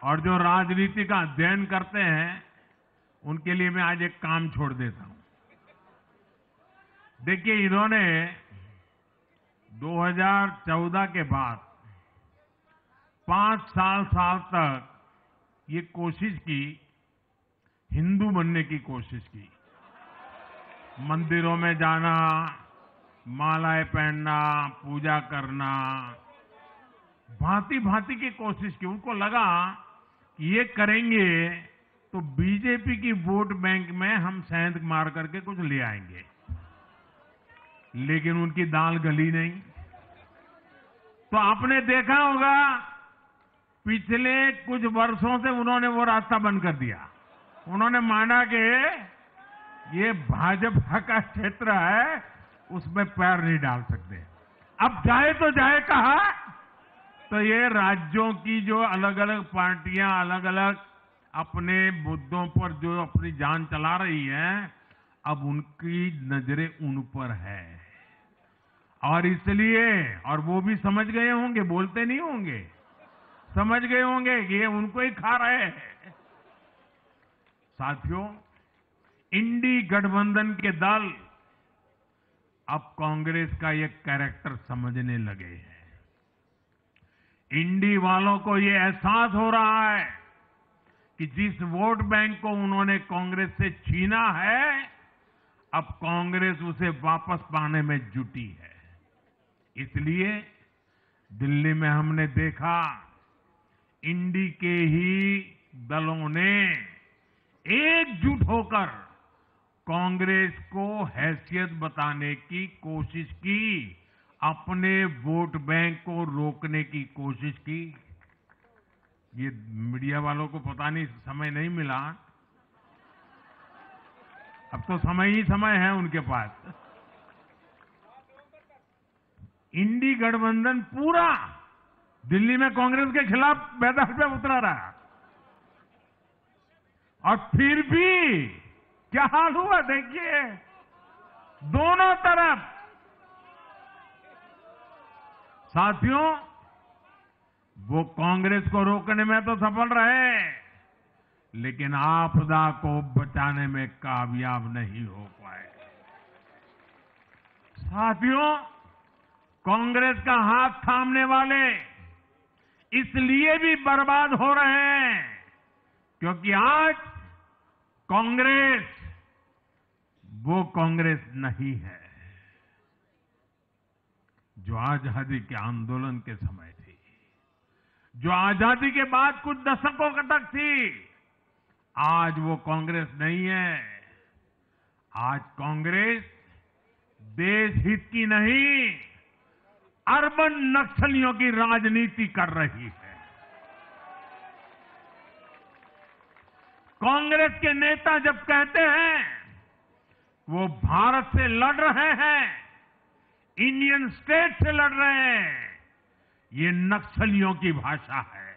और जो राजनीति का अध्ययन करते हैं उनके लिए मैं आज एक काम छोड़ देता हूं। देखिए, इन्होंने 2014 के बाद 5 साल तक ये कोशिश की, हिंदू बनने की कोशिश की। मंदिरों में जाना, मालाएं पहनना, पूजा करना, भांति भांति की कोशिश की। उनको लगा कि ये करेंगे तो बीजेपी की वोट बैंक में हम सेंध मार करके कुछ ले आएंगे, लेकिन उनकी दाल गली नहीं। तो आपने देखा होगा पिछले कुछ वर्षों से उन्होंने वो रास्ता बंद कर दिया। उन्होंने माना कि ये भाजपा का क्षेत्र है, उसमें पैर नहीं डाल सकते। अब जाए तो जाए कहा, तो ये राज्यों की जो अलग अलग पार्टियां अलग अलग अपने मुद्दों पर जो अपनी जान चला रही हैं, अब उनकी नजरें उन पर है। और इसलिए, और वो भी समझ गए होंगे, बोलते नहीं होंगे, समझ गए होंगे कि ये उनको ही खा रहे हैं। साथियों, इंडी गठबंधन के दल अब कांग्रेस का ये कैरेक्टर समझने लगे हैं। इंडी वालों को ये एहसास हो रहा है कि जिस वोट बैंक को उन्होंने कांग्रेस से छीना है, अब कांग्रेस उसे वापस पाने में जुटी है। इसलिए दिल्ली में हमने देखा, इंडी के ही दलों ने एकजुट होकर कांग्रेस को हैसियत बताने की कोशिश की, अपने वोट बैंक को रोकने की कोशिश की। ये मीडिया वालों को पता नहीं समय नहीं मिला, अब तो समय ही समय है उनके पास। इंडी गठबंधन पूरा दिल्ली में कांग्रेस के खिलाफ मैदान पे उतरा रहा, और फिर भी क्या हाल हुआ देखिए, दोनों तरफ। साथियों, वो कांग्रेस को रोकने में तो सफल रहे, लेकिन आपदा को बचाने में कामयाब नहीं हो पाए। साथियों, कांग्रेस का हाथ थामने वाले इसलिए भी बर्बाद हो रहे हैं क्योंकि आज कांग्रेस वो कांग्रेस नहीं है जो आजादी के आंदोलन के समय थी, जो आजादी के बाद कुछ दशकों तक थी। आज वो कांग्रेस नहीं है। आज कांग्रेस देश हित की नहीं, अर्बन नक्सलियों की राजनीति कर रही है। कांग्रेस के नेता जब कहते हैं वो भारत से लड़ रहे हैं, इंडियन स्टेट से लड़ रहे हैं, ये नक्सलियों की भाषा है।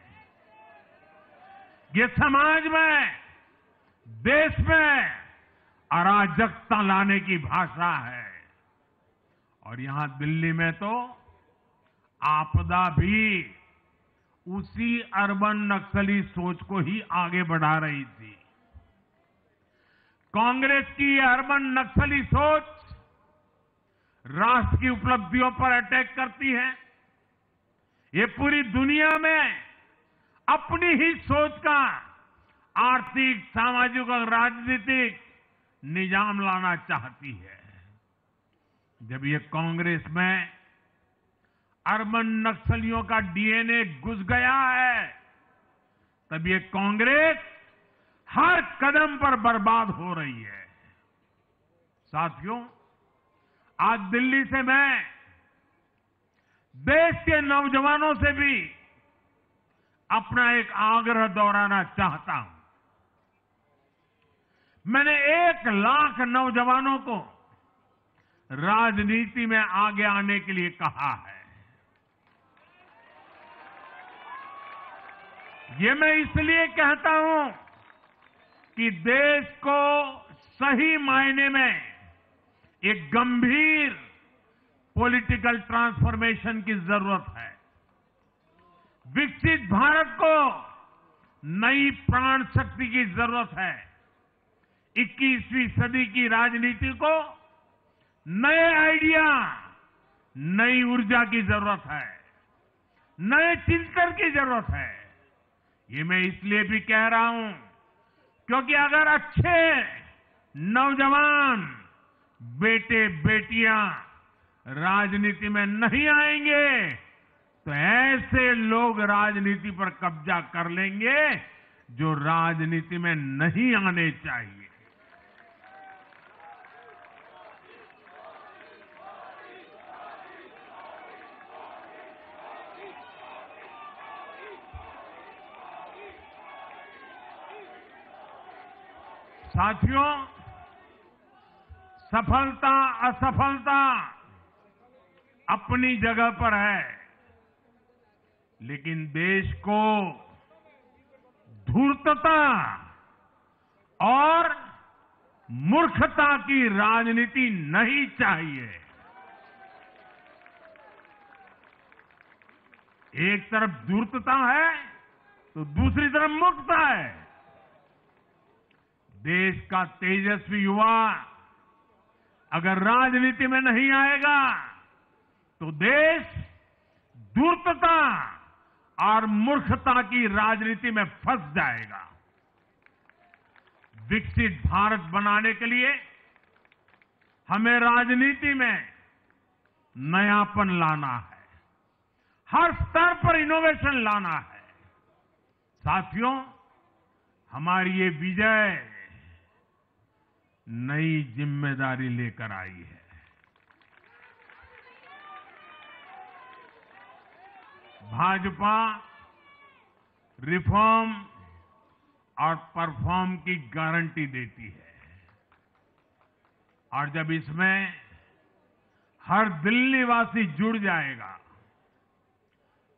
ये समाज में, देश में अराजकता लाने की भाषा है। और यहां दिल्ली में तो आपदा भी उसी अर्बन नक्सली सोच को ही आगे बढ़ा रही थी। कांग्रेस की अर्बन नक्सली सोच राष्ट्र की उपलब्धियों पर अटैक करती है। ये पूरी दुनिया में अपनी ही सोच का आर्थिक, सामाजिक और राजनीतिक निजाम लाना चाहती है। जब ये कांग्रेस में अर्बन नक्सलियों का डीएनए घुस गया है, तब ये कांग्रेस हर कदम पर बर्बाद हो रही है। साथियों, आज दिल्ली से मैं देश के नौजवानों से भी अपना एक आग्रह दोहराना चाहता हूं। मैंने 1 लाख नौजवानों को राजनीति में आगे आने के लिए कहा है। ये मैं इसलिए कहता हूं कि देश को सही मायने में एक गंभीर पॉलिटिकल ट्रांसफॉर्मेशन की जरूरत है। विकसित भारत को नई प्राण शक्ति की जरूरत है। 21वीं सदी की राजनीति को नए आइडिया, नई ऊर्जा की जरूरत है, नए चिंतन की जरूरत है। ये मैं इसलिए भी कह रहा हूं क्योंकि अगर अच्छे नौजवान बेटे बेटियां राजनीति में नहीं आएंगे तो ऐसे लोग राजनीति पर कब्जा कर लेंगे जो राजनीति में नहीं आने चाहिए। साथियों, सफलता असफलता अपनी जगह पर है, लेकिन देश को धूर्तता और मूर्खता की राजनीति नहीं चाहिए। एक तरफ धूर्तता है तो दूसरी तरफ मूर्खता है। देश का तेजस्वी युवा अगर राजनीति में नहीं आएगा तो देश धूर्तता और मूर्खता की राजनीति में फंस जाएगा। विकसित भारत बनाने के लिए हमें राजनीति में नयापन लाना है, हर स्तर पर इनोवेशन लाना है। साथियों, हमारी ये विजय नई जिम्मेदारी लेकर आई है। भाजपा रिफॉर्म और परफॉर्म की गारंटी देती है और जब इसमें हर दिल्ली वासी जुड़ जाएगा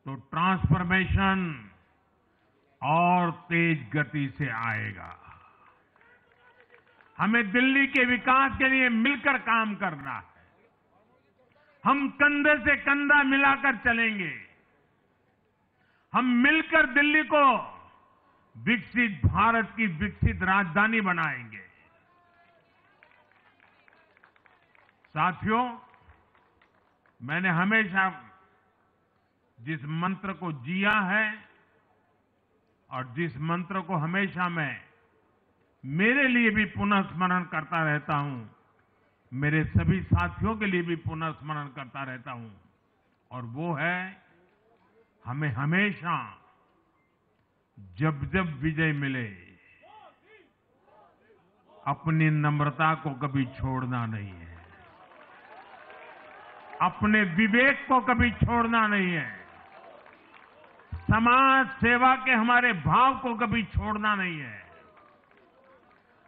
तो ट्रांसफॉर्मेशन और तेज गति से आएगा। हमें दिल्ली के विकास के लिए मिलकर काम करना है। हम कंधे से कंधा मिलाकर चलेंगे। हम मिलकर दिल्ली को विकसित भारत की विकसित राजधानी बनाएंगे। साथियों, मैंने हमेशा जिस मंत्र को जिया है और जिस मंत्र को हमेशा मैं मेरे लिए भी पुनः स्मरण करता रहता हूं, मेरे सभी साथियों के लिए भी पुनः स्मरण करता रहता हूं, और वो है हमें हमेशा जब जब विजय मिले अपनी नम्रता को कभी छोड़ना नहीं है, अपने विवेक को कभी छोड़ना नहीं है, समाज सेवा के हमारे भाव को कभी छोड़ना नहीं है।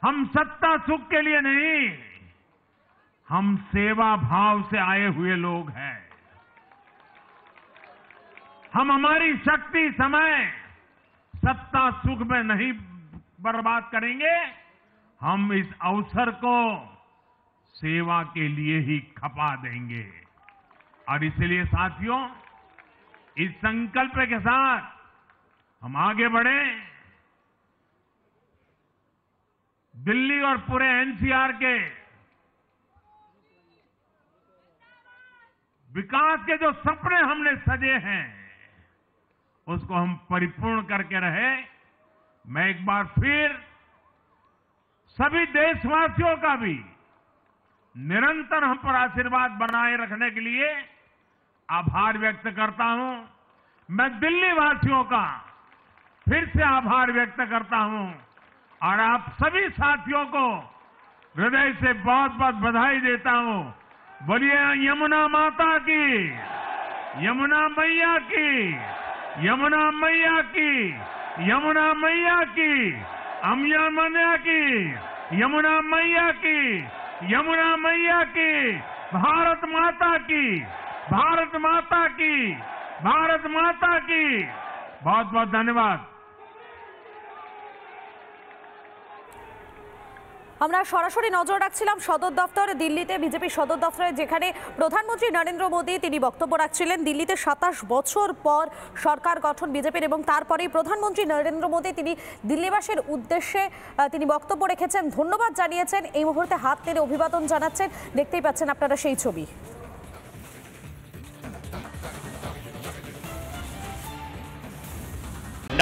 हम सत्ता सुख के लिए नहीं, हम सेवा भाव से आए हुए लोग हैं। हम हमारी शक्ति समय सत्ता सुख में नहीं बर्बाद करेंगे, हम इस अवसर को सेवा के लिए ही खपा देंगे। और इसलिए साथियों, इस संकल्प के साथ हम आगे बढ़ें। दिल्ली और पूरे एनसीआर के विकास के जो सपने हमने सजे हैं उसको हम परिपूर्ण करके रहे। मैं एक बार फिर सभी देशवासियों का भी निरंतर हम पर आशीर्वाद बनाए रखने के लिए आभार व्यक्त करता हूं। मैं दिल्ली वासियों का फिर से आभार व्यक्त करता हूं और आप सभी साथियों को हृदय से बहुत बहुत बधाई देता हूं। बोलिए यमुना माता की, यमुना मैया की, यमुना मैया की, यमुना मैया की, अम्या मैया की, यमुना मैया की, यमुना मैया की, भारत माता की, भारत माता की, भारत माता की। बहुत बहुत धन्यवाद। আমরা সরাসরি নজর রাখছিলাম সদর দফতরে দিল্লিতে, বিজেপি সদর দফতরে, যেখানে প্রধানমন্ত্রী নরেন্দ্র মোদী তিনি বক্তব্য রাখছিলেন। দিল্লিতে 27 বছর পর সরকার গঠন বিজেপির, এবং তারপরেই প্রধানমন্ত্রী নরেন্দ্র মোদী তিনি দিল্লিবাসীর উদ্দেশ্যে তিনি বক্তব্য রেখেছেন, ধন্যবাদ জানিয়েছেন, এই মুহূর্তে হাত নেড়ে অভিবাদন জানাচ্ছেন। দেখতেই পাচ্ছেন আপনারা সেই ছবি।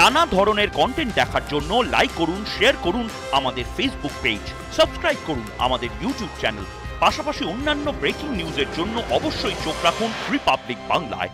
নানা ধরনের কন্টেন্ট দেখার জন্য লাইক করুন, শেয়ার করুন আমাদের ফেসবুক পেজ, সাবস্ক্রাইব করুন আমাদের ইউটিউব চ্যানেল। পাশাপাশি অন্যান্য ব্রেকিং নিউজের জন্য অবশ্যই চোখ রাখুন রিপাবলিক বাংলায়।